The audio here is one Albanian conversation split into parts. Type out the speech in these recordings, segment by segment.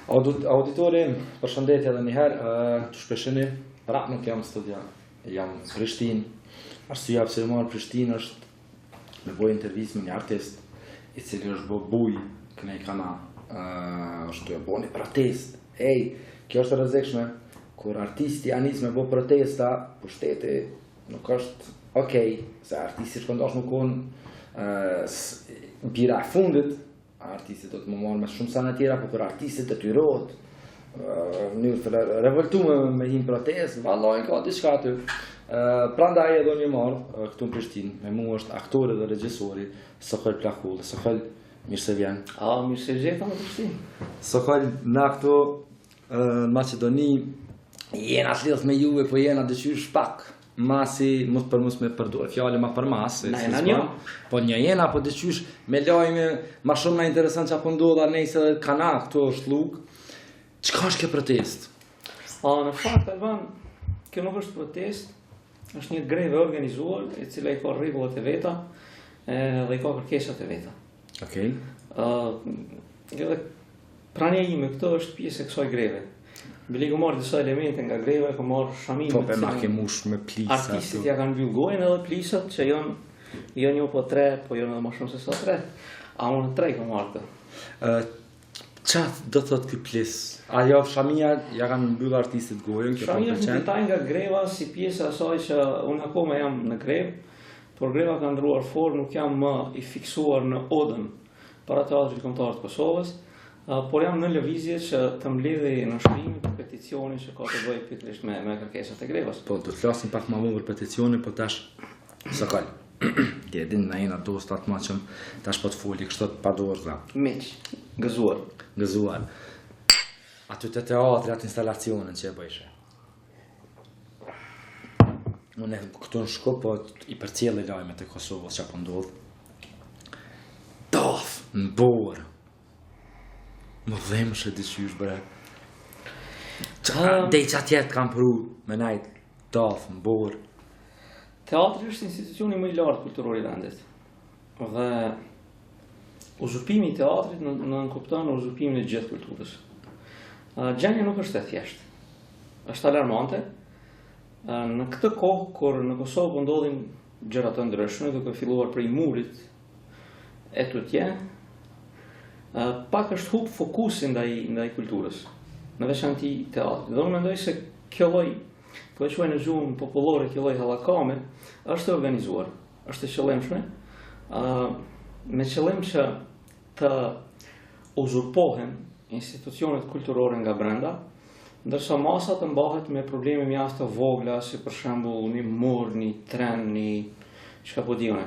Auditori, përshëndetje edhe njëherë, të shpeshini, prapë nuk jam studia, jam Prishtinë. Arsyeja pse marr Prishtinë është me bëj intervistë me një artist i cili është bë buj kënej kana, është të bëni protest. Kjo është e rrezikshme, kur artisti anis me bë protesta, pushteti nuk është okej, se artisti shkondosh nuk unë bira e fundit, artisti do të më marrë me shumë sana tjera, por kur artisti detyrohet në revoltume me him protest, vallaj ka diçka aty. Prandaj edhe unë marr këtu në Prishtinë, me mua është aktori dhe regjisori Sokol Plakulli. Sokol, mirë se vjen. Mirë se gjeta në Prishtinë. Sokol, na këtu në Maqedoni jena të lidhur me juve, po jena dëshysh pak. Masi, mos për mos me përdor fjale ma për mas, po një jena, po dëqysh me lajme ma shumë ma interesant që apo ndodha nejse dhe kana, këto është luk. Qka është kjo protest? Në fakt, Alban, kjo nuk është protest, është një greve organizuar, e cila i ka rregullat e veta dhe i ka kërkesat e veta. Okej. Prania ime këto është pjesë e kësaj greve. Bili ku marrë disa elemente nga greva, ku marrë shamime. Po për ma ke mush me plisa. Artistit ja kanë mbyll gojën edhe plisat që janë një po 3, po janë edhe më shumë se sa 3. A unë 3 ku marrë të. Qatë do të thotë ky plis? Ajo shamia ja kanë mbyll artistit gojën? Shamia është një detaj nga greva si pjesë asaj që unë akoma jam në grevë, por greva ka ndruar formë, nuk jam më i fiksuar në odën para Teatrit Kombëtar të Kosovës. Por jam në lëvizje që të mbledhi në shkrim për peticionin që ka të bëjë pikërisht me kërkesat e grevës. Po, do të flasim pak më vonë për peticionin, po tash Sokol. Ti e din na jena dosta të maqëm, tash po të foli kështu pa dorë. Miq, gëzuar. Gëzuar. Aty te teatri, atë instalacionin që e bëjshe. Unë këtu në Shkup, po i përcjell lajmet e Kosovës që apo ndodh. Dof, në Borë. Më dhemë shë dëqysh, bre. Dej që atjetë kam pru me najtë dafë, më borë. Teatri është institucioni më i lartë kulturor i vendit. Dhe uzurpimi i teatrit në nënkupton uzurpimin e gjithë kulturës. Gjendja nuk është e thjeshtë. Është alarmante. Në këtë kohë, kur në Kosovë po ndodhin gjëra të ndryshme, duke filluar prej murit e tutje, pak është hub fokusin ndaj kulturës, në veçanti teatrit. Dhe unë mendoj se kjo lloj, po e quaj në gjuhën popullore, kjo lloj hallakame, është organizuar, është e qëllimshme, me qëllim që të uzurpohen institucionet kulturore nga brenda, ndërsa masa të mbahet me probleme mjaft të vogla, si për shembull një mur, një tren, një çka po diune.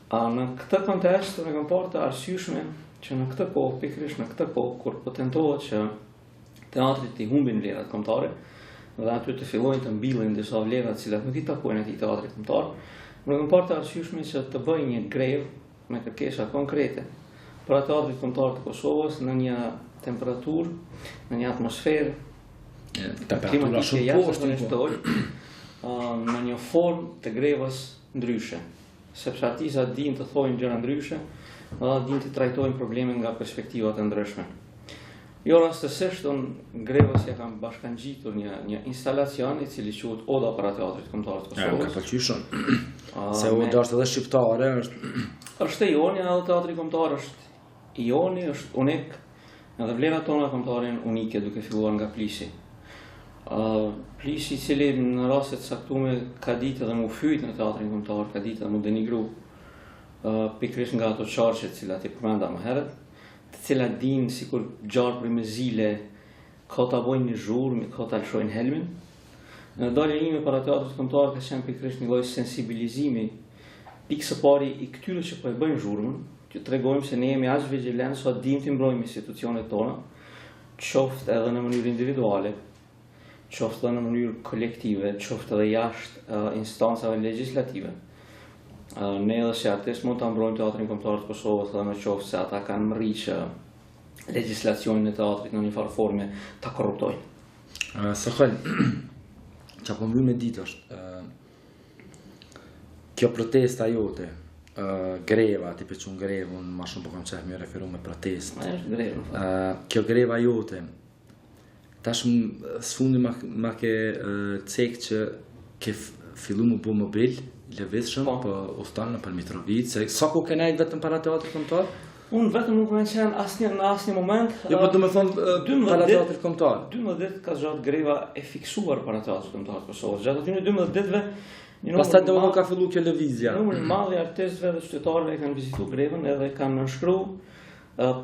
Në këtë kontekst ne kam parë të arsyeshme që në këtë kohë, pikërisht në këtë kohë, kur po tentohet që teatrit të humbin vlerat kombëtare dhe aty të fillojnë të mbilin disa vlera të cilat nuk i takojnë atij teatrit kombëtar, ne kam parë të arsyeshme që të bëjë një grevë me kërkesa konkrete për teatrin kombëtar të Kosovës në një temperaturë, në një atmosferë klimatike jashtëzakonisht, në një formë të grevës ndryshe, sepse artistat dinë të thojnë gjëra ndryshe, dinë të trajtojnë problemin nga perspektiva të ndryshme. Jo rastësisht, grevës ja kam bashkangjitur një instalacion i cili quhet Oda para Teatrit Kombëtar të Kosovës. Ka pëlqyer shumë. Se Oda është edhe shqiptare, është e joni, edhe Teatri Kombëtar është i joni, është unik, edhe vlerat tona kombëtare janë unike duke filluar nga Plisi. Plisi i cili në raste të caktuara ka ditë edhe mu fyt në Teatrin Kombëtar, ka ditë edhe mu denigru pikërisht nga ato qarqe të cilat i përmenda më herët, të cilat dinë sikur gjarë për me zile, ka ta bojnë një zhurmë, ka ta lëshojnë helmin. Në dalja ime para Teatrit Kombëtar ka qenë pikërisht një lloj sensibilizimi, pikë së pari i këtyre që po e bëjnë zhurmën, që tregojmë se ne jemi aq vigjilentë sa dimë të mbrojmë institucionet tona, qoftë edhe në mënyrë individuale, qoftë edhe në mënyrë kolektive, qoftë edhe jashtë instancave legjislative. Ne edhe si artist mund të mbrojmë Teatrin Kombëtar të Kosovës edhe në qoftë se ata kanë mërri legjislacionin e teatrit në një farë forme ta korruptojnë. Sokol, që po mbyll me ditë është kjo protesta jote, greva, ti për qënë grevë, unë ma shumë po kam qef me referu me protest. Është grevë. Kjo greva jote, tash s'fundi ma ke cek që ke fillu më bu mobil, lëvizshëm, po ustan në për Mitrovic, se sa ku ke nejt vetëm para teatrit kombëtar? Unë vetëm nuk kanë qenë në asnjë moment. Jo, po do të thonë para teatrit kombëtar. 12 ditë ka zgjat greva e fiksuar para teatrit kombëtar të Kosovës. Gjatë atyre 12 ditëve pastaj do ka fillu kjo lëvizja. Numri i madh i artistëve dhe qytetarëve kanë vizituar grevën edhe kanë nënshkruar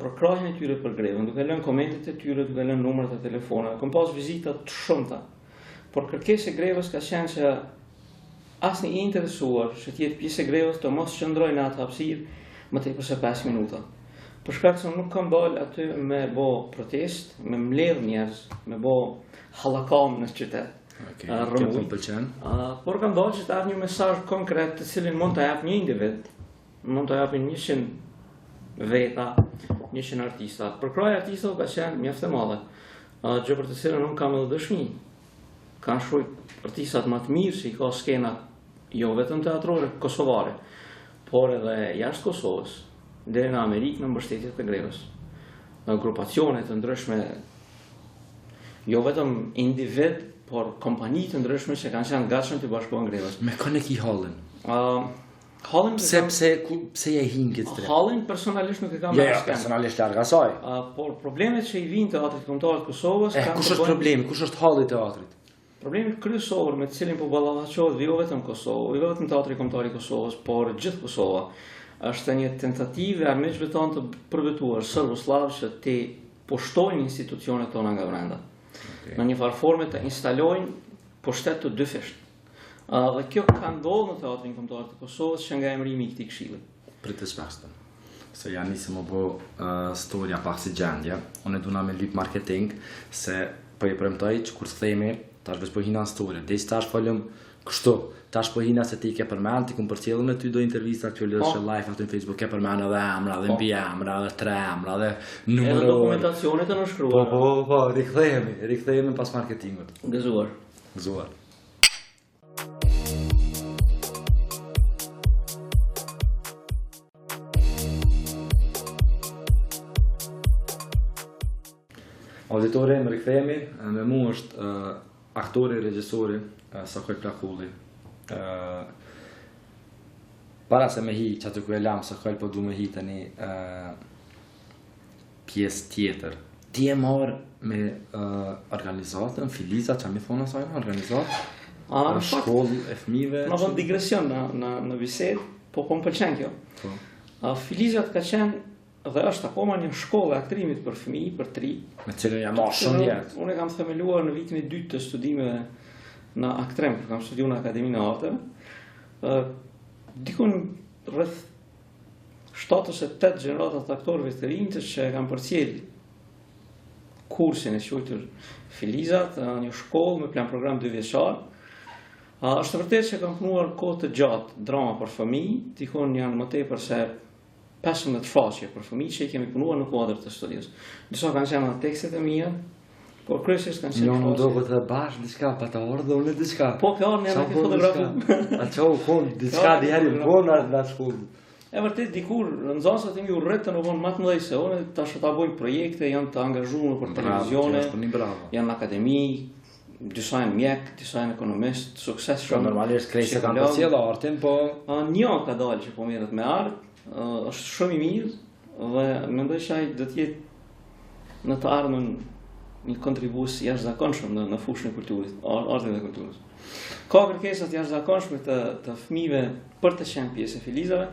për krahjen e tyre për grevën, duke lënë komentet e tyre, duke lënë numrat e telefonave. Kam pas vizita të shumta. Por kërkesa e grevës ka qenë që asnjë i interesuar që të jetë pjesë e grevës të mos qëndrojë në atë hapësirë më tepër se 5 minuta. Për shkak se nuk kam dalë aty me bë protest, me mbledh njerëz, me bë hallakam në qytet. Por kam dalë që të jap një mesazh konkret të cilin mund ta jap një individ, mund ta japin 100 veta, 100 artista. Për kraj artistëve ka qenë mjaft e madhe. Gjë për të cilën unë kam edhe dëshmi. Kanë shkruar artistat më të mirë që i ka skena jo vetëm teatrore kosovare, por edhe jashtë Kosovës, deri në Amerikë në mbështetje të grevës. Grupacione të ndryshme, jo vetëm individ, por kompani të ndryshme që kanë qenë gatshëm të bashkohen grevës. Me kënë e ki Hallin? Hallin Pse je hin këtë tre? Hallin personalisht nuk e kam marrë. Jo, personalisht larg asaj. Por problemet që i vijnë teatrit kombëtar të Kosovës kush është problemi? Kush është halli i teatrit? Problemi kryesor me të cilin po ballafaqohet jo vetëm Kosova, jo vetëm teatri kombëtar i Kosovës, por gjithë Kosova, është një tentativë e armiqve tanë të përvetuar serboslav që të pushtojnë institucionet tona nga brenda. Në një farë forme të instalojnë pushtet të dyfisht. Dhe kjo ka ndodhur në teatrin kombëtar të Kosovës që nga emërimi i këtij këshilli. Pritë shpeshtën. Se janë nisë më bo storia pak si gjendje. Unë e duna me lyp marketing, se po i premtoj që kur themi, tash veç po hina në story. Dhe tash folëm kështu. Tash po hina se ti ke përmend, ti kum përcjellën e ty do intervista që lëshë live aty në Facebook, ke përmend edhe emra, dhe mbi emra, dhe 3 emra, dhe numëror. Edhe dokumentacionet e nënshkruara. Po, rikthehemi pas marketingut. Gëzuar. Auditore, më rikthehemi, me mu është aktori, regjisori Sakoj Plakulli. Para se me hi që aty ku e lam Sakoj, po du me hi të një pjesë tjetër. Ti e marrë me organizatën, Filiza, që mi thonë asajnë, organizatë? Në shkollë e fëmijëve? Në vënd digresion në bisedë, po më pëlqen kjo. Filizat ka qenë dhe është akoma një shkollë e aktrimit për fëmijë, për 3. Me cilën jam marrë shumë jetë. Unë e kam themeluar në vitin e 2 të studimeve në aktrim, kur kam studiuar në Akademinë e Arteve. Dikun rreth 7 ose 8 gjenerata të aktorëve të rinj që kanë përcjell kursin e quajtur Filizat, një shkollë me plan program 2 vjeçar. Është vërtet që kam punuar kohë të gjatë drama për fëmijë, dikun janë më tepër se 15 faqe për fëmijë që i kemi punuar në kuadër të studios. Disa kanë qenë tekstet e mia, por kryesisht kanë qenë faqe. Jo, do të bash diçka pa të ardhur unë diçka. Po ka ardhur në fotografi. A çau kon diçka diari po në shkollë. E vërtet dikur nxënësat e mi u rretën u vonë më të mëdhej se unë, tash ta bëjnë projekte, janë të angazhuar për televizione, janë në akademi, disa janë mjek, disa janë ekonomist, suksesshëm. Normalisht krejse kanë përcjellë artin, po një ka dalë që po merret me art. Është shumë i mirë dhe mendoj se ai do të jetë në të ardhmen një kontribues jashtëzakonshëm në fushën e kulturës, artit dhe kulturës. Ka kërkesa të jashtëzakonshme të fëmijëve për të qenë pjesë e Filizave,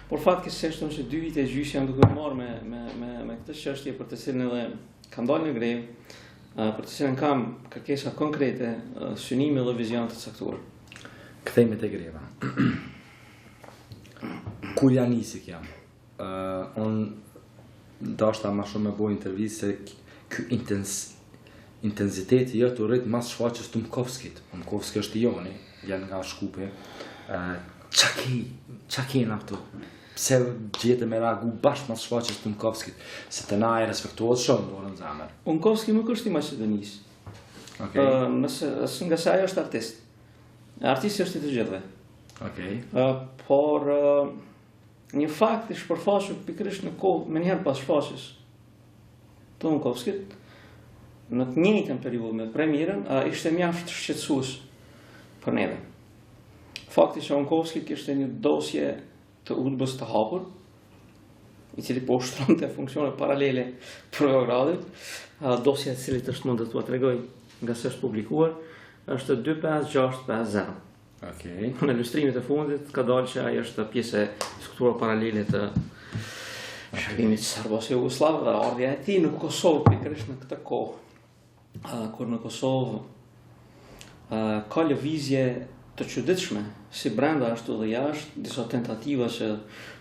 por fatkeqësisht unë që 2 vite e gjysmë jam duke marrë me këtë çështje për të cilën edhe kam dalë në grevë, për të cilën kam kërkesa konkrete, synime dhe vizion të caktuar. Kthehemi te greva. Kur janë nisik jam, unë dashta ma shumë me bo intervjise se kë intensiteti jëtë u rritë mas shfaqës të Mkovskit. Mkovski është i joni, janë nga Shkupi. Qa kena këtu? Pse gjete me reagu bashkë mas shfaqës të Mkovskit? Se të na e respektuot shumë, do në zemër. Mkovski nuk është i Maqedonisë. Nga se ajo është artist. Artisti është i të gjithve. Por një fakt i shpërfaqur pikërisht në kohë më njëherë pas shfaqjes të Unkovskit, në të njëjtën periudhë me premierën, ishte mjaft shqetësues për neve. Fakti që Unkovski kishte një dosje të udhbës të hapur, i cili po ushtronte funksione paralele për Beogradit, dosja e cilit është mund të tua tregoj nga se është publikuar, është 25650. Okej. Në ilustrimet e fundit ka dalë që ajo është pjesë e strukturave paralele të shërbimit serbo-jugoslav dhe ardhja e tij në Kosovë pikërisht në këtë kohë, kur në Kosovë ka lëvizje të çuditshme, si brenda ashtu dhe jashtë, disa tentativa që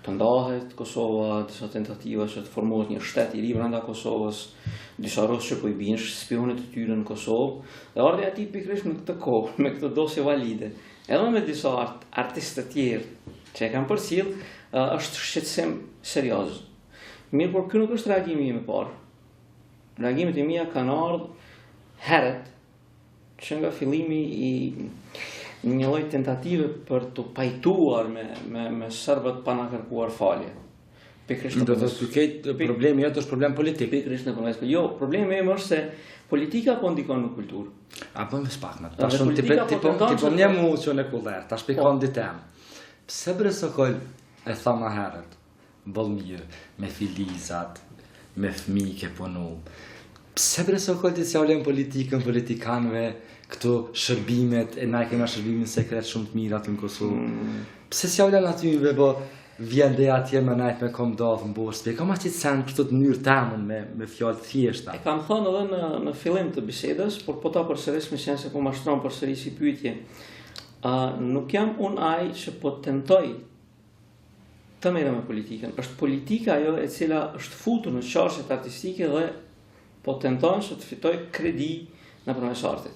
të ndahet Kosova, disa tentativa që të formohet një shtet i ri brenda Kosovës, disa rusë që po i binë spionët e tyre në Kosovë, dhe ardhja e tij pikërisht në këtë kohë, me këtë dosje valide, edhe me disa artistë të tjerë që e kanë përcjell, është shqetësim serioz. Mirë, por ky nuk është reagimi im i parë. Reagimet e mia kanë ardhur herët që nga fillimi i një lloj tentative për të pajtuar me serbët pa na kërkuar falje. Pikërisht Do të thotë problemi jot është problem politik. Pikërisht në përmes. Jo, problemi im është se politika po ndikon në kulturë. A bëm pak më. Tash ti po një emocion e kullar. Tash pikon ditem. Pse Bresokol e tha më herët, bollmir me filizat, me fëmijë që punu. Pse Bresokol ti sjallën politikën, politikanëve, këto shërbimet, e na kemi shërbimin sekret shumë të mirë aty në Kosovë. Pse sjallën aty po vjen dhe atje më najt me komdov në Bosë, kam aqit sen për të mënyrë temën me fjallë të thjeshta. E kam thënë edhe në fillim të bisedës, por po ta përsëris me qenë se po ma shtron përsëris i pyetje. Nuk jam unë ai që po tentoj të merrem me politikën. Është politika ajo e cila është futur në çarqet artistike dhe po tenton që të fitoj kredi nëpërmes artit.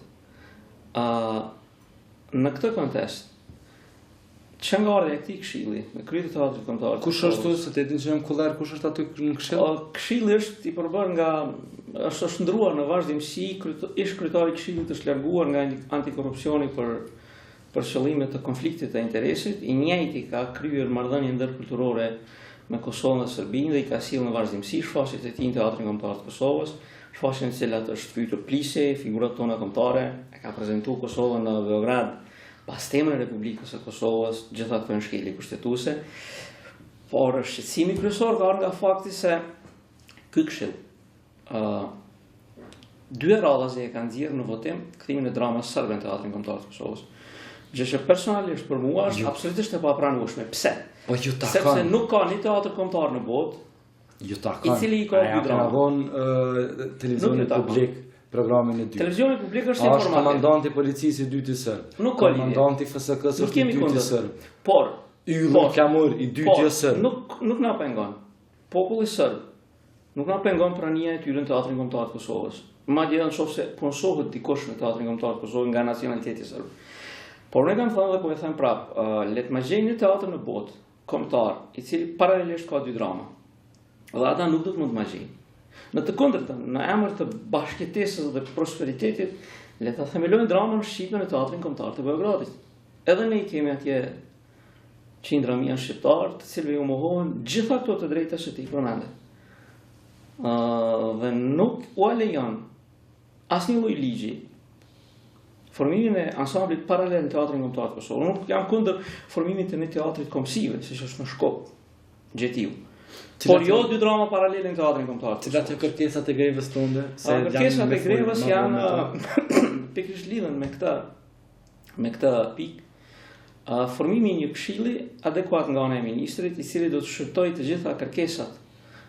Në këtë kontekst, që nga ardhja e këtij këshilli, me krye të teatrit kombëtar. Kush është se të dinë që jam kullar, kush është aty në këshill? Këshilli është i përbërë nga është ndruar në vazhdimsi, ish kryetari i këshillit është larguar nga antikorrupsioni për qëllime të konfliktit të interesit, i njëjti ka kryer marrëdhënie ndërkulturore me Kosovën dhe Serbinë dhe i ka sjellë në vazhdimsi shfaqjet e tij në Teatrin Kombëtar të Kosovës, shfaqjen e cilat është fytur plise, figurat tona kombëtare, e ka prezantuar Kosovën në Beograd pas temën e Republikës së Kosovës, gjitha këto në shkelje kushtetuese, por shqetësimi kryesor ka ardhur nga fakti se ky këshill dy radhazi e kanë nxjerrë në votim kthimin e dramës serbe në Teatrin Kombëtar të Kosovës. Gjë që personalisht për mua është absolutisht e papranueshme. Pse? Sepse nuk ka një teatr kombëtar në botë i cili i ka dy drama. Televizionit publik, programin e dytë. Televizioni publik është informativ. Komandanti i policisë i dytë i serb. Nuk ka lidhje. Komandanti i FSK-s është i dytë i serb. Por ylli klamor i dytë i serb. Nuk na pengon. Populli serb nuk na pengon prania e tyre në Teatrin Kombëtar të Kosovës. Madje nëse punsohet dikush në Teatrin Kombëtar të Kosovës nga nacionaliteti serb. Por ne kam thënë dhe po e them prap, le të gjejmë një teatr në botë kombëtar, i cili paralelisht ka dy drama. Dhe ata nuk do të mund të gjejnë. Në të kundërtën, në emër të bashkëtesës dhe prosperitetit, le ta themelojnë dramën shqipe në Teatrin Kombëtar të Beogradit. Edhe ne i kemi atje qindra mijë shqiptar, të cilëve ju mohohen gjitha këto të drejta që ti përmende. Dhe nuk u lejon asnjë lloj ligji formimin e ansamblit paralel në Teatrin Kombëtar të Kosovës. Nuk jam kundër formimit të një teatrit komsive, siç është në Shkop, Gjetiu. Por jo dy drama paralele në Teatrin Kombëtar të Kosovës. Cilat janë kërkesat e grevës tonë? Kërkesat e grevës janë pikërisht lidhen me këtë pikë. Formimi i një këshilli adekuat nga ana e ministrit, i cili do të shërtojë të gjitha kërkesat,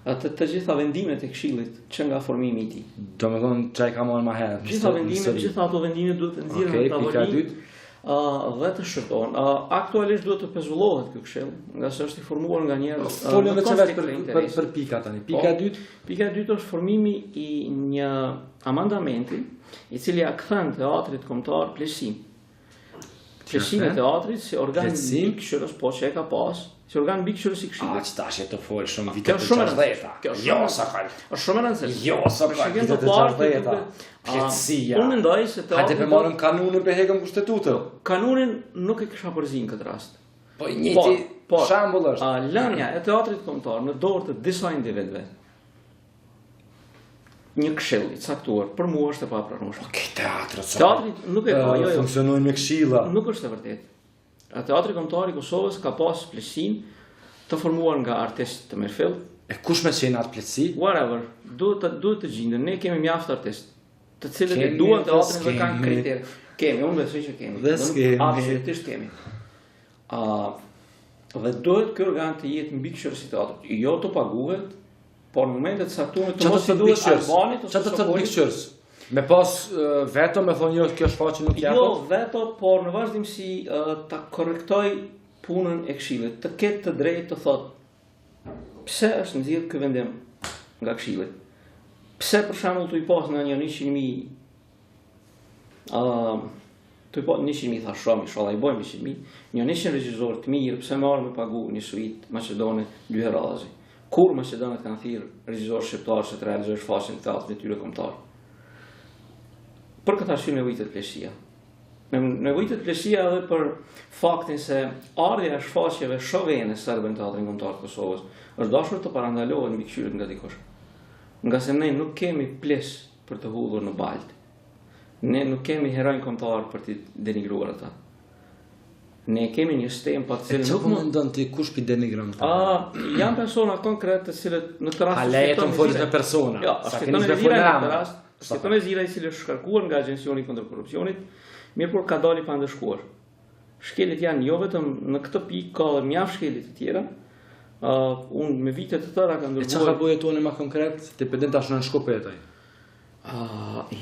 të gjitha vendimet e këshillit që nga formimi i tij. Domethënë çai ka marrë më herë. Gjitha ato vendime duhet të nxjerren në tavolinë dhe të shërtohen. Aktualisht duhet të pezullohet ky këshill, nga se është i formuar nga njerëz. Folëm vetë për pika tani. Pika e dytë. Pika e dytë është formimi i një amandamenti i cili ja kthen teatrit kombëtar pleqësim. Pleqësim e teatrit si organ mbikëqyrës, po që e ka pas. Si organ mbikëqyrës i këshillit. Tash e të fol shumë vite të 60-ta. Jo sakal. Është shumë e rëndësishme. Jo sakal. Vite të 60-ta. Plotësia. Unë mendoj se hajde të marrim kanunin për hekën kushtetutën. Kanunin nuk e kisha përzinë këtë rast. Po njëti shembull është. Lënia e teatrit kombëtar në dorë të disa individëve. Një këshill i caktuar për mua është e papranueshme. Teatri nuk e ka, jo. Funksionojnë me këshilla. Nuk është e vërtetë. Teatri kombëtar i Kosovës ka pas pleqësinë të formuar nga artistë të mirëfill. E kush me qenë atë pleqësi? Whatever, duhet të gjenden. Ne kemi mjaft artistë, të cilët e duan teatrin dhe kanë kriter. Kemi, unë besoj që kemi. Absolutisht kemi. Dhe duhet ky organ të jetë mbi këshillësi teatrit. Jo të paguhet, por në momentet saktuar të mos i duhet Albanit ose çfarë të thotë bikëshës? Me pas veto me thonë jo kjo shfaqje nuk japet. Jo veto, por në vazhdimsi ta korrektoj punën e këshillit, të ketë të drejtë të thotë pse është nxjerr ky vendim nga këshilli. Pse për shembull tu i pas në një 100.000 tu i pas 100.000 thash shumë, inshallah i bëjmë 100.000, një 100 regjisor të mirë, pse marr me pagu një suit Maqedone 2 herë radhazi. Kur Maqedonët kanë thirrë regjisor shqiptar që të realizojë shfaqjen e teatrit të tyre kombëtar. Për këtë arsye nevojitet pleqësia. Nevojitet pleqësia edhe për faktin se ardha e shfaqjeve shovene serbe në teatrin kombëtar të Kosovës është dashur të parandalohet mbi këshillet nga dikush. Nga se ne nuk kemi ples për të hudhur në baltë. Ne nuk kemi heronj kombëtar për të denigruar ata. Ne kemi një sistem pa të cilën nuk mundon ti kush pi denigron ata. Janë persona konkrete të cilët në këtë rast a lejet të folësh me persona. Jo, Shqiptoni Zira i cili është shkarkuar nga Agjensioni kundër korrupsionit, mirë por ka dalë pa ndëshkuar. Shkelit janë jo vetëm në këtë pikë, ka edhe mjaft shkelje të tjera. Unë me vite të tëra ka ndërguar. Çfarë ka bëu Jetoni më konkret? Dependent tash në Shkopet ai.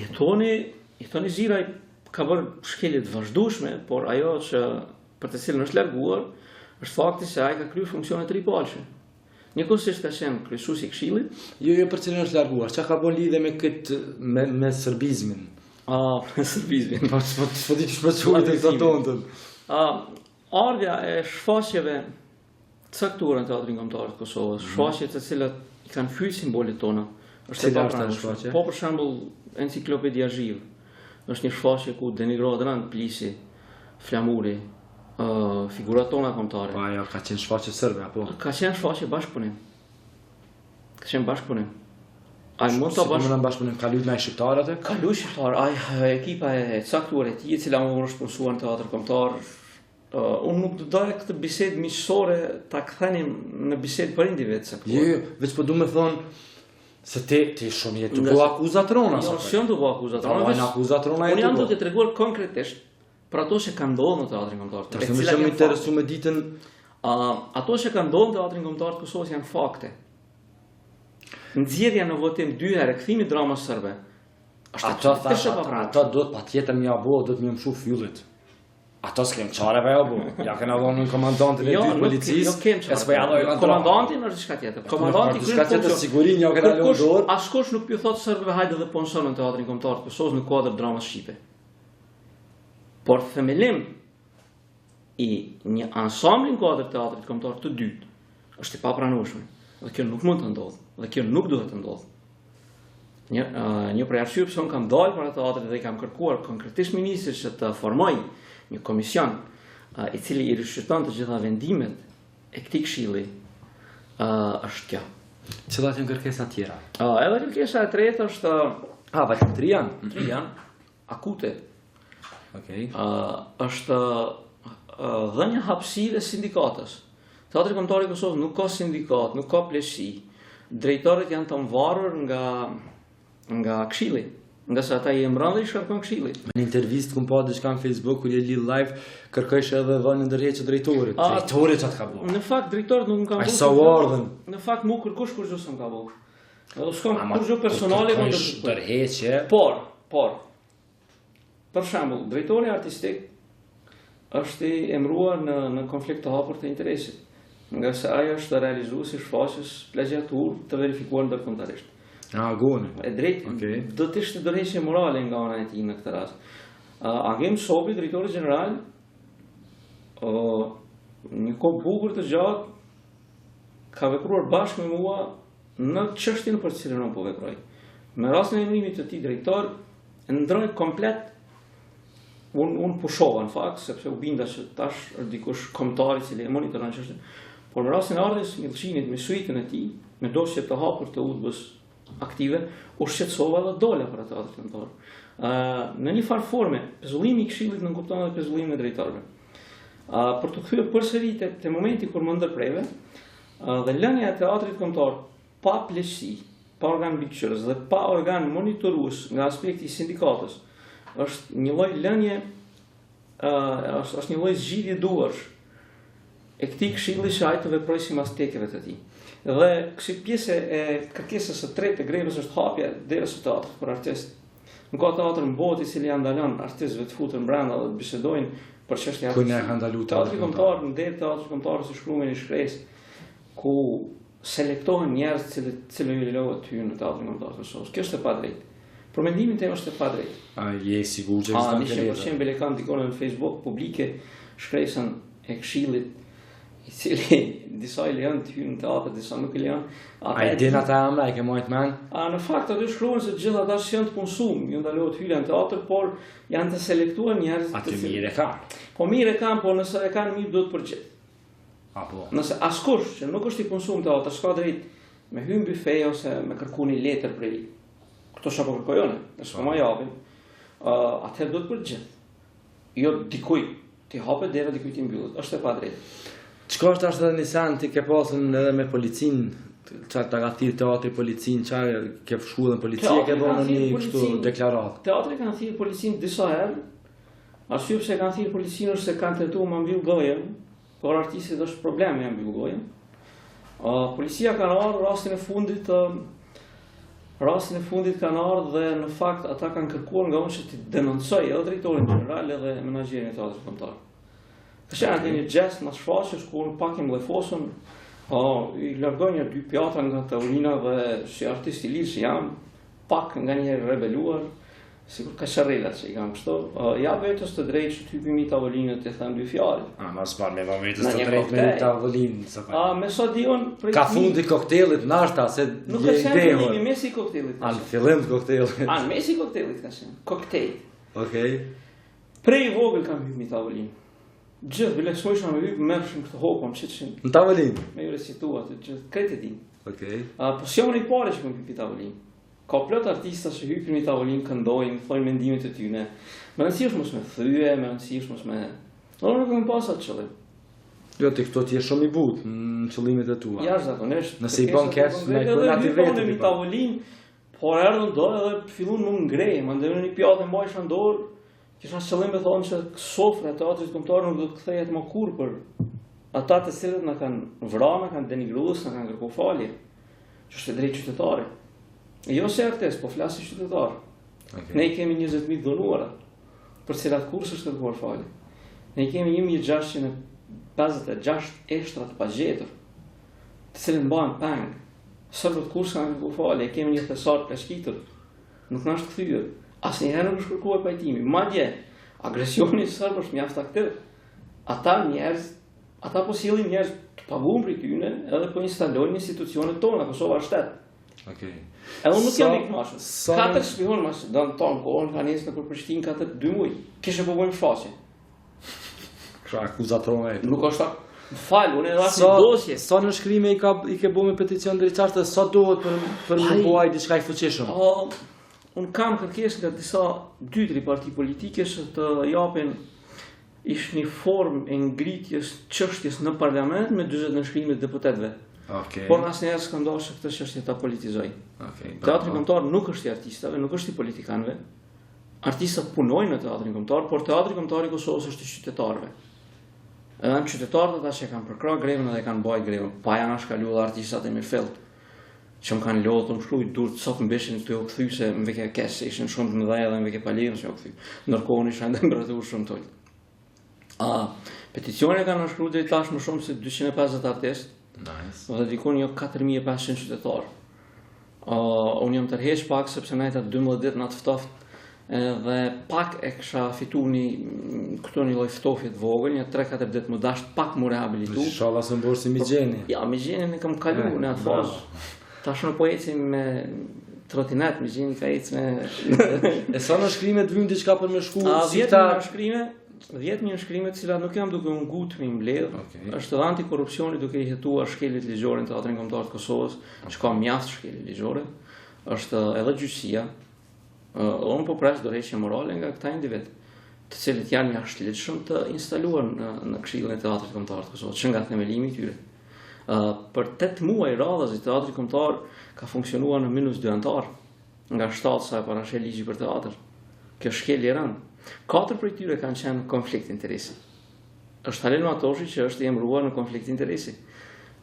Jetoni Zira ka bërë shkelje të vazhdueshme, por ajo që për të cilën është larguar, është fakti se ai ka kryer funksione të ripalshme. Njëkohësisht ka qenë kryesuesi i këshillit. Jo për cilën është larguar. Çka ka bën lidhje me këtë me serbizmin? Me serbizmin. Po di çfarë thuhet këto tontën. Ardha e shfaqjeve caktuara në teatrin kombëtar të Kosovës, shfaqje të cilat i kanë fyer simbolet tona, është e papranueshme. Po për shembull Enciklopedia Zhiv, është një shfaqje ku denigrohet rënd Plisi, Flamuri, figurat tona kombëtare. Po ajo ka qenë shfaqje serbe apo? Ka qenë shfaqje bashkëpunim. Ka qenë bashkëpunim. Ai mund të bashkëpunim ka luajtur me shqiptar atë? Ka luajtur shqiptar. Ai ekipa e caktuar e tij, e cila u sponsoruar në teatr kombëtar. Unë nuk do doja këtë bisedë miqësore ta kthenim në bisedë për individ caktuar. Jo, veç po duam të thonë se ti shumë je të akuzatrona. Jo, s'jam të akuzatrona. Unë akuzatrona unë jam duke të treguar konkretisht për ato që kanë ndodhur në teatrin kombëtar. Të cilët më interesuar me ditën. Ato që kanë ndodhur në teatrin kombëtar të Kosovës janë fakte. Nxjerrja në votim 2 herë kthimi dramës serbe. Ato duhet patjetër më apo duhet më mshu fyllit. Ato s'kem çfarë apo. Ja kanë dhënë një komandantin e dy policisë. Komandantin është diçka tjetër. Komandanti diçka tjetër sigurisht ja kanë lënë dorë. Askush nuk pi thotë serbëve hajde dhe punson në teatrin kombëtar të Kosovës në kuadër dramës shqipe. Por themelim i një ansambli në kuadër teatrit kombëtar të dytë është i papranueshëm. Dhe kjo nuk mund të ndodhë. Dhe kjo nuk duhet të ndodhë. Një prej arsyeve pse unë kam dalë para teatrit dhe i kam kërkuar konkretisht ministrit që të formoj një komision i cili i rishqyrton të gjitha vendimet e këtij këshilli është kjo. Cilat janë kërkesat tjera? Edhe kërkesa e tretë është vetëm 3 janë. 3 janë akute. Okej. Është dhënia hapësire sindikatës. Teatri kombëtar i Kosovës nuk ka sindikat, nuk ka pleqësi. Drejtorët janë të mvarur nga këshilli, nga sa ata i emëron dhe i shkarkon këshilli. Në intervistë kum pa diçka në Facebook kur je lidh live, kërkojsh edhe vënë ndërheqje drejtorit. Drejtori çfarë ka bërë? Në fakt drejtorët nuk më kanë bërë. Sa u ardhën? Në fakt nuk kërkosh kur s'm ka bërë. Do s'kam kurrë personale kundër ndërheqje. Por për shembull, drejtori artistik është i emëruar në konflikt të hapur të interesit, nga se ajo është realizuesi shfaqjes plagiatur të verifikuar ndërkombëtarisht. Gone. E drejtë, do të ishte ndërheqje morale nga ana e tij në këtë rast. Agim Sobi, drejtori general, një kohë bukur të gjatë, ka vepruar bashkë me mua në çështjen për të cilën unë po veproj. Me rastin e emërimit të tij drejtor, ndroi komplet unë pushova në fakt, sepse u binda që tash është dikush komentari cili e monitoron çështën. Por në rastin e ardhjes me Lëshinit, me suitën e tij, me dosjet të hapur të udhës aktive, u shqetësova dhe dola për atë teatrin kombëtar. Në një farë forme, pezullimi i Këshillit në kupton edhe pezullimin e drejtorëve. Për të kthyer përsëri te momenti kur më ndërpreve, dhe lënia e teatrit kombëtar pa pleqësi, pa organ mbikëqyrës dhe pa organ monitorues nga aspekti i sindikatës, është një lloj lënie, është një lloj zgjidhje duarsh e këtij këshilli që ai të veprojë sipas tekeve të tij. Dhe kësi pjesë e kërkesës së tretë të grevës është hapja derës së teatrit për artistë. Nuk ka teatr në botë i cili ja ndalon artistëve të futen brenda dhe të bisedojnë për çështje artistike. Ku ne ka ndaluar teatri kombëtar, në derë teatri kombëtar si shkruajnë një shkresë ku selektohen njerëz cilë ju lejohet të hyjnë në teatrin kombëtar të Kosovës. Kjo është e padrejtë. Për mendimin tim është e padrejtë. Je sigurt që është ndonjë gjë? Bile kam dikon në Facebook publike shkresën e Këshillit i cili disa i lejon të hyjnë në teatr, disa nuk i lejon. Ai din ata amra e ke marrë mend? Në fakt aty shkruan se gjithë ata që janë të konsum, ju ndalohet hyrja në teatr, por janë të selektuar njerëz aty mirë e kanë. Po mirë e kanë, por nëse e kanë mirë duhet përgjigjet. Apo. Nëse askush që nuk është i konsum teatr, s'ka drejt me hyrë në bife ose me kërkuar një letër prej këto çapo kërkojone, nëse po ma japin, atëherë duhet përgjigjet. Jo dikuj ti hapet dera, dikuj ti mbyllet. Është e padrejtë. Çka është ashtu një sen ti ke pasur edhe me policinë, çfarë ta ka thirrë teatri policinë, çfarë ke shkuar në polici ke bënë një kështu deklaratë. Teatri kanë thirrë policinë disa herë. Arsye pse kanë thirrë policinë është se kanë tentuar ma mbyll gojën, por artistët është problemi ja mbyll gojën. Policia kanë ardhur rastin e fundit kanë ardhur dhe në fakt ata kanë kërkuar nga unë që të denoncoj edhe drejtorin general edhe menaxherin e teatrit kombëtar. Kështu atë një gest më shfaqës ku unë pak i mllëfosën, i largoj një dy pjatra nga tavolina dhe si artist i lirë që jam, pak nga një rebeluar, sikur kasharrela që i kam kështu, ja vetës të drejtë që t'hypim i tavolinët e them dy fjalë. Mas par me vetës të drejtë me tavolinë. Me sa diun prej ka fundi koktelit nashta se nuk është në mesi i koktelit. Në fillim të koktelit. Në mesi i koktelit ka qenë. Koktejl. Okej. Prej vogël kam hyrë në tavolinë. Gjithë bile s'mojshma me hyrë, mërshim këtë hopëm, qëtëshim. Në tavolinë? Me ju recitua të gjithë, kretë e din. Okej. Po s'jam një pare që më hypi tavolinë. Ka plot artista që hypin një tavolinë, këndojnë, thojnë mendimet e tyne. Me rëndësi është mos me thyje, me rëndësi është mos me... Në nuk më pasat qëllim. Jo, të këto t'je shumë i butë në qëllimet e tua. Ja, zakonisht. Nëse i bon kesh, me kërnati vetë një tavolinë, por erdhën dorë edhe fillun më ngrej, më ndërën një pjatë e mbajshë në dorë. Kisha qëllim me thonë që sofra e teatrit kombëtar nuk do të kthehet më kurrë për ata të cilët na kanë vrarë, na kanë denigruar, na kanë kërkuar falje. Që është e drejtë qytetare. Jo se artist, po flas si qytetar. Ne kemi 20.000 dhunuara, për cilat kurse është kërkuar falje. Ne kemi 1656 eshtra të pagjetur, të cilët mbahen peng. Sërbët kurse kanë kërkuar falje, kemi një thesar të plashkitur, nuk na është kthyer. Asnjëherë nuk është kërkuar pajtimi. Madje agresioni i serbësh mjaft aktiv. Ata po sillin njerëz të paguar prej tyre edhe po instalojnë institucionet tona, Kosova është shtet. Okej. Edhe unë nuk jam i kënaqur. 4 shpion Macedon ton kohën kanë nisur nëpër Prishtinë ka 2 muaj. Kishte po bëjmë shfaqje. Kështu akuzatore. Nuk është fal, unë edhe asnjë dosje. Sa në shkrime i ke bëu me peticion drejtësar, sa duhet për më bëj diçka i fuqishëm. Unë kam kërkesë nga disa 2-3 parti politike që të japin një formë e ngritjes çështjes në parlament me 40 nënshkrime të deputetëve. Por asnjëherë s'ka ndodhur këtë çështje ta politizoj. Teatri kombëtar nuk është i artistëve, nuk është i politikanëve. Artistët punojnë në teatrin kombëtar, por teatri kombëtar i Kosovës është i qytetarëve. Edhe qytetarët ata që kanë përkrah grevën dhe kanë bajt grevën, pa janë shkaluar artistat e mirëfillt. Që më kanë lodhë të më shkruj dur të sot më beshin të jo këthy se më veke kesë, ishën shumë të më dhaja dhe më veke palirën që jo këthy. Nërkohën ishën temperaturë shumë tullë. Peticione kanë në shkruj dhe i tash më shumë se 250 artistë, dhe dikon jo 4500 qytetarë. Unë jam tërheq pak sepse najta 12 ditë në të ftoftë dhe pak e kësha fitu këto një loj ftofjet vogël, një 3-4 ditë më dasht pak më rehabilitu. Shala së mborë si Migjeni. Ja, Migjeni në kam kalu në atë fazë. Tash në po ecim me trotinet, me gjeni ka ecë me... E sa në shkrimet vim diçka për me shku? 10.000 shkrime të cilat nuk jam duke unë gutë me mbledh, është edhe antikorrupsioni duke i hetuar shkelit ligjore në Teatrin Kombëtar të Kosovës, që ka mjaft shkelit ligjore, është edhe gjyqësia, unë po pres dorëheqje morale nga këta individ, të cilët janë jashtëligjshëm të instaluar në Këshillin e Teatrit Kombëtar të Kosovës, që nga themelimi i tyre. Për 8 muaj radhës i Teatri Kombëtar ka funksionuar në -2 antar, nga 7 sa e parashë ligji për teatr. Kjo shkelje e rëndë. 4 prej tyre kanë qenë konflikt interesi. Është Halil Matoshi që është i emëruar në konflikt interesi.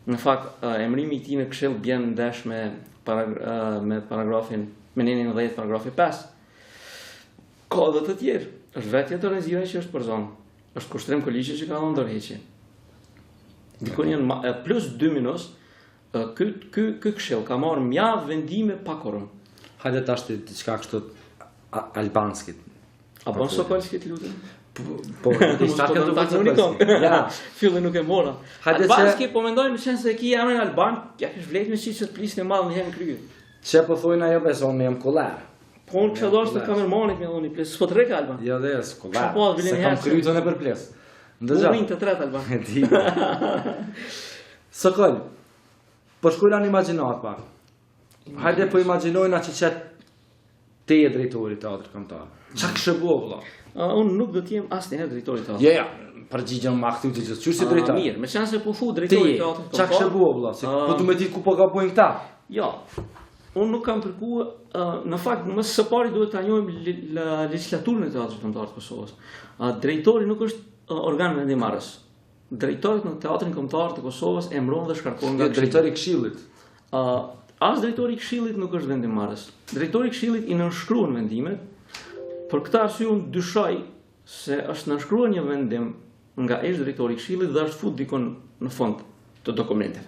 Në fakt, emrimi i tij në Këshill bën ndesh me paragrafin, me 19 paragrafi 5. Ka edhe të tjerë. Është vetja Dorëzira që është përzon. Është Kushtrim Koliçi që ka dhënë dorëheqje. Dikon janë plus 2 minus, ky Këshill ka marrë mjaft vendime pa korrupsion. Hajde tash diçka kështu albanskit. A bon Sokolski të lutem? Po, ja, filli nuk e mora. Albanski po mendoj në sense se ki emrin Alban, ja kish vlet me çiçet plisën e madh në herën krye. Çe po thonë ajo beson me jam kollar. Po unë çdo të kamermanit më dhoni ples, s'po trek Alban. Jo dhe kollar. Po Se kam kryetën e për ples. Ndëgja. Unë të tret Alban. E di. Sokol. Po shkojnë në imagjinat pak. Hajde po imagjinojna që ti je drejtori i Teatrit Kombëtar. Çka kishë bëu vëlla? Unë nuk do të jem asnjëherë drejtori i teatrit. Ja, përgjigjem me aktiv të gjithë. Çu si drejtor? Mirë, me çanse po fu drejtori i teatrit. Çka kishë bëu vëlla? Po du me ditë ku po gabojnë këta. Jo. Unë nuk kam kërkuar, në fakt, më së pari duhet ta njohim legjislaturën e Teatrit Kombëtar të Kosovës. Drejtori nuk është organ vendimarrës. Drejtorët në Teatrin Kombëtar të Kosovës emërohen dhe shkarkohen nga drejtori i Këshillit. As drejtori i Këshillit nuk është vendimarrës. Drejtori i Këshillit i nënshkruan vendimet. Për këtë arsye unë dyshoj se është nënshkruar një vendim nga drejtori i Këshillit dhe është fut dikon në fond të dokumenteve.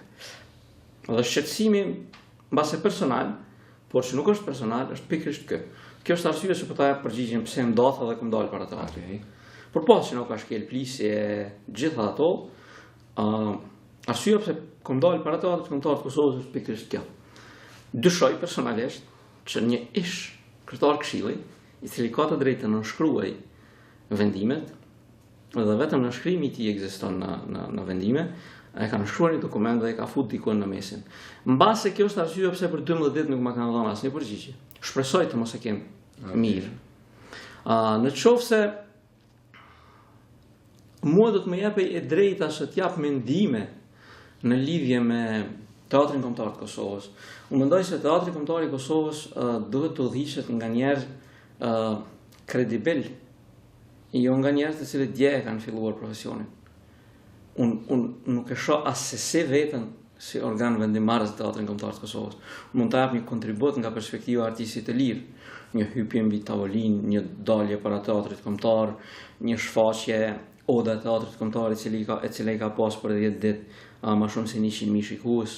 Dhe shqetësimi mbase personal, por që nuk është personal, është pikërisht kjo. Kjo është arsye se po ta jap përgjigjen pse ndodha dhe kam dalë para teatrit. Por po që nuk ka shkel plisje gjitha ato, arsyeja pse kam dalë para Teatrit Kombëtar të Kosovës është pikërisht kjo. Dyshoj personalisht që një ish kryetar Këshilli, i cili ka të drejtën të nënshkruaj vendimet, dhe vetëm nënshkrimi i tij ekziston në vendime, e ka nënshkruar një dokument dhe e ka fut dikon në mesin. Mbase kjo është arsyeja pse për 12 ditë nuk më kanë dhënë asnjë përgjigje. Shpresoj të mos e kem mirë. Në qoftë se mua do të më japej e drejta që të jap mendime në lidhje me Teatrin Kombëtar të Kosovës. Unë mendoj se Teatri Kombëtar i Kosovës duhet të udhëhiqet nga njerëz kredibil, jo nga njerëz të cilët dje e kanë filluar profesionin. Unë nuk e shoh as se veten si organ vendimarrës të Teatrit Kombëtar të Kosovës. Mund të jap një kontribut nga perspektiva artistit të lirë, një hypje mbi tavolinë, një dalje para Teatrit Kombëtar, një shfaqje oda e Teatrit Kombëtar e cila i ka pas për 10 ditë më shumë se 100.000 shikues.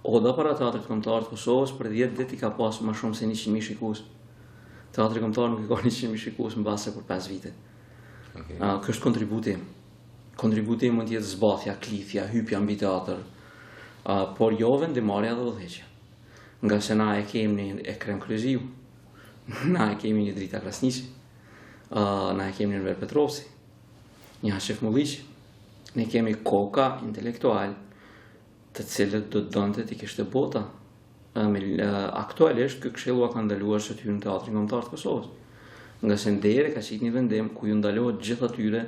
Oda para Teatrit Kombëtar të Kosovës për 10 ditë i ka pas më shumë se 100.000 shikues. Teatri Kombëtar nuk i ka 100.000 shikues mbase për 5 vite. Kjo është kontributi. Kontributi mund të jetë zbathja, klithja, hypja mbi teatr, por jo vendimarrja dhe udhëheqja. Nga se na e kemi një Ekrem Kryziu, na e kemi një Drita Krasniqi, na e kemi një Enver Petrovci, një Hashef Mulliqi, ne kemi koka intelektual të cilët do të donte të kishte bota. Aktualisht ky këshillu ka ndaluar që të hyjnë në Teatrin Kombëtar të Kosovës. Nga se ndere ka qenë një vendim ku ju ndalohet gjithë atyre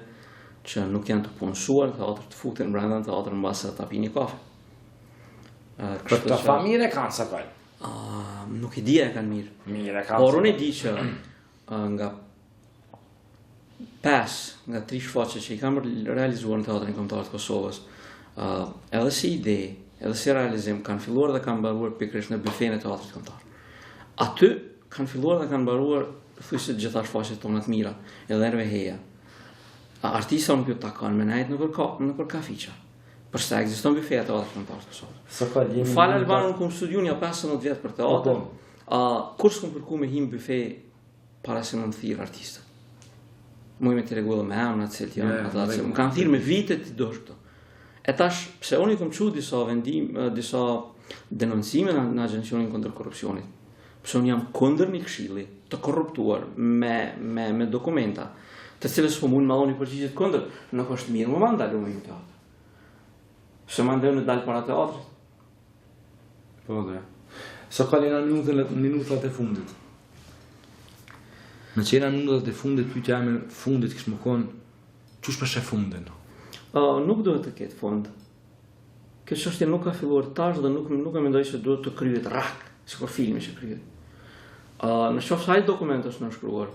që nuk janë të punësuar teatr të futen brenda në teatr mbase ta pini kafe. Për të familje kanë sa kaj? Nuk i di e kanë mirë. Mirë e kanë. Por unë e di që nga 5 nga 3 shfaqje që i kam realizuar në Teatrin Kombëtar të Kosovës, edhe si ide, edhe si realizim, kanë filluar dhe kanë mbaruar pikërisht në bufetin e Teatrit Kombëtar. Aty kanë filluar dhe kanë mbaruar thjesht gjitha shfaqjet tona të mira, edhe Erve Heja. Artista nuk ju takon me najt nëpër kafiqa. Përsa ekziston bufeja e Teatrit Kombëtar të Kosovës. Fal Alban, unë kam studiuar një 15 vjet për teatr. Kur s'kam kërkuar me him bufe para se më thirr artistët. Muj me të rregullë me emra, cilët janë ata që më kanë thirrë me vite të dosh këto. E tash, pse unë i kom çu disa disa denoncime në Agjencionin kundër korrupsionit. Pse unë jam kundër një këshilli të korruptuar me dokumenta, të cilës po mund malloni përgjigjet kundër, nuk është mirë më ndalu me një teatr. Se mandeu në dalë para teatrit. Po dhe. Sa ka lena minutat e fundit. Në që jena minutat e fundit, pyetja ime fundit kishë më konë, çush për shë fundin? Nuk duhet të ketë fund. Kjo çështje nuk ka filluar tash dhe nuk e mendoj se duhet të kryhet rak, sikur filmi që kryhet. Në qoftë se ai dokument është nënshkruar,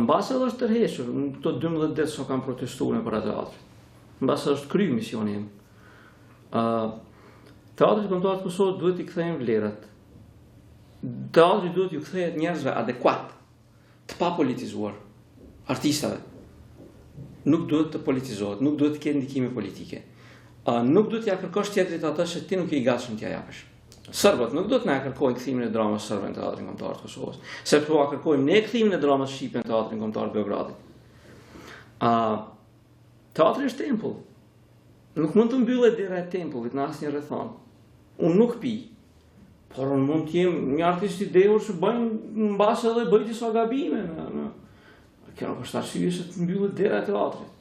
mbase edhe është tërhequr, në këto 12 ditë që kanë protestuar para teatrit. Mbase është kryer misioni im. Teatri Kombëtar të Kosovës duhet i kthejnë vlerat. Teatri duhet ju kthehet njerëzve adekuat, të papolitizuar, artistave. Nuk duhet të politizohet, nuk duhet të ketë ndikime politike. Nuk duhet t'ja kërkosh tjetrit atë që ti nuk je i gatshëm t'ja japësh. Serbët nuk duhet na kërkojnë kthimin e dramës serbe në Teatrin Kombëtar të Kosovës, sepse po kërkojmë ne kthimin e dramës shqipe në Teatrin Kombëtar të Beogradit. Teatri është tempull. Nuk mund të mbyllet dera e tempullit në asnjë rrethon. Unë nuk pi, por unë mund të jem një artist i dehur që bëjnë mbase edhe bëj disa gabime. Kjo nuk është arsye se të mbyllet dera e teatrit.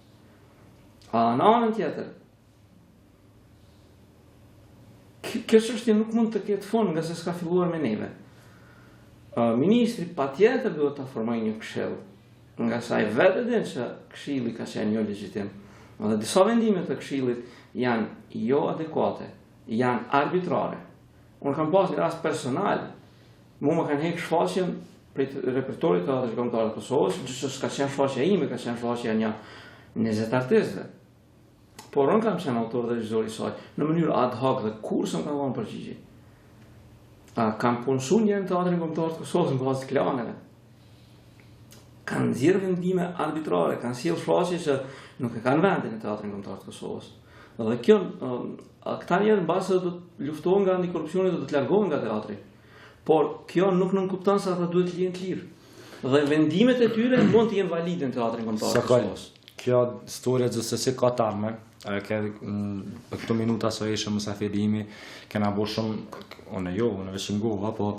Në anën tjetër, kjo çështje nuk mund të ketë fond nga se s'ka filluar me neve. Ministri patjetër duhet ta formojë një këshill, nga sa ai vetë din se këshilli ka qenë jo legjitim. Dhe disa vendime të këshillit janë jo adekuate, janë arbitrare. Unë kam pas një rast personal, mu më kanë heqë shfaqjen prej repertorit të Teatrit Kombëtar të Kosovës, që s'ka qenë shfaqja ime, ka qenë shfaqja një 20 artistëve. Por unë kam qenë autor dhe regjisor i saj, në mënyrë ad hoc dhe kur s'm kam dhënë përgjigje. Kam punësuar një në Teatrin Kombëtar të Kosovës në bazë të klaneve. Kanë nxjerrë vendime arbitrare, kanë sjellë shfaqje që nuk e kanë vendin në Teatrin Kombëtar të Kosovës. Dhe kjo, këta njerëz mbase do të luftohen nga antikorrupsioni dhe do të largohen nga teatri. Por kjo nuk nënkupton se ata duhet të lihen të lirë. Dhe vendimet e tyre mund të jenë valide në Teatrin Kombëtar të Kosovës. Kjo historia gjithsesi ka tarme. Për këto minuta sa ishëm mësafirimi, kena bo shumë, unë veç ngova, po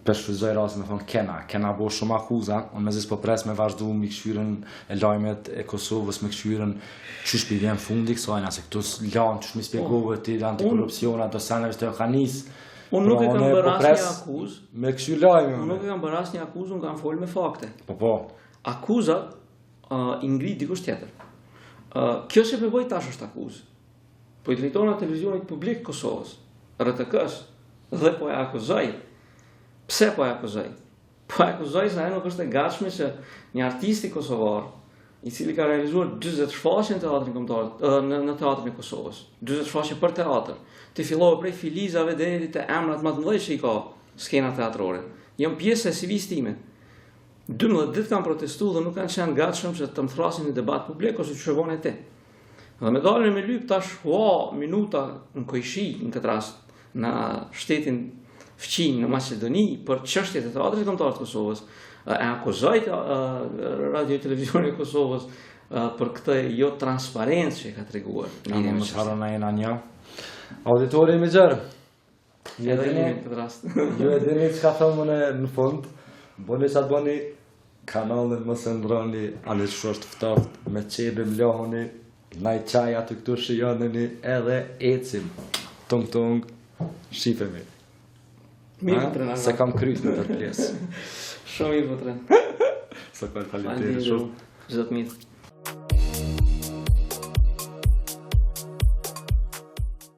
për shfrytëzoj rastin me thonë kena bo shumë akuza, unë me zis po pres me vazhdu me këshyren e lajmet e Kosovës, me këshyren qysh për vjen fundi kësajna, se këtu lanë qysh mi spjegove ti antikorrupsiona, do seneve të ka nisë. Unë nuk e kam bërë asnjë akuzë. Me këshyr lajme. Unë nuk e kam bërë asnjë akuzë, unë kam folë me fakte. Po. Akuzat i ngrit dikush tjetër. Kjo që përbëj tash është akuzë. Po i drejton në televizionit publik Kosovës, RTK-s, dhe po e akuzoj. Pse po e akuzoj? Po e akuzoj se ai nuk është e gatshme që një artist i kosovar, i cili ka realizuar 40 shfaqje në Teatrin Kombëtar, në Teatrin e Kosovës, 40 shfaqje për teatr, të fillojë prej filizave deri te emrat më të mëdhenj që i ka skena teatrore. Jam pjesë e CV-s time. 12 ditë kanë protestuar dhe nuk kanë qenë gatshëm që të më thrasin në debat publik ose që shëvon e te. Dhe me dalën me lyp tash minuta në Kojshi, në këtë rast, në shtetin fqin në Macedoni, për çështjet e Teatrit Kombëtar të Kosovës, e akuzoj radio televizioni e Kosovës për këtë jo transparencë që i ka treguar. Në mos harrona jena një. Auditori më gjerë. Edhe një këtë rast. Ju e dini çka thonë në fund. Boni sa boni kanalin mos e ndroni, ale është ftoft me çebim lohoni, naj çaj aty këtu shijoneni edhe ecim. Tung shifemi. Mirë trenar. Se kam kryt në të pjesë. Shumë mirë trenar. Sa ka faleminderit shumë. Çdo të mirë.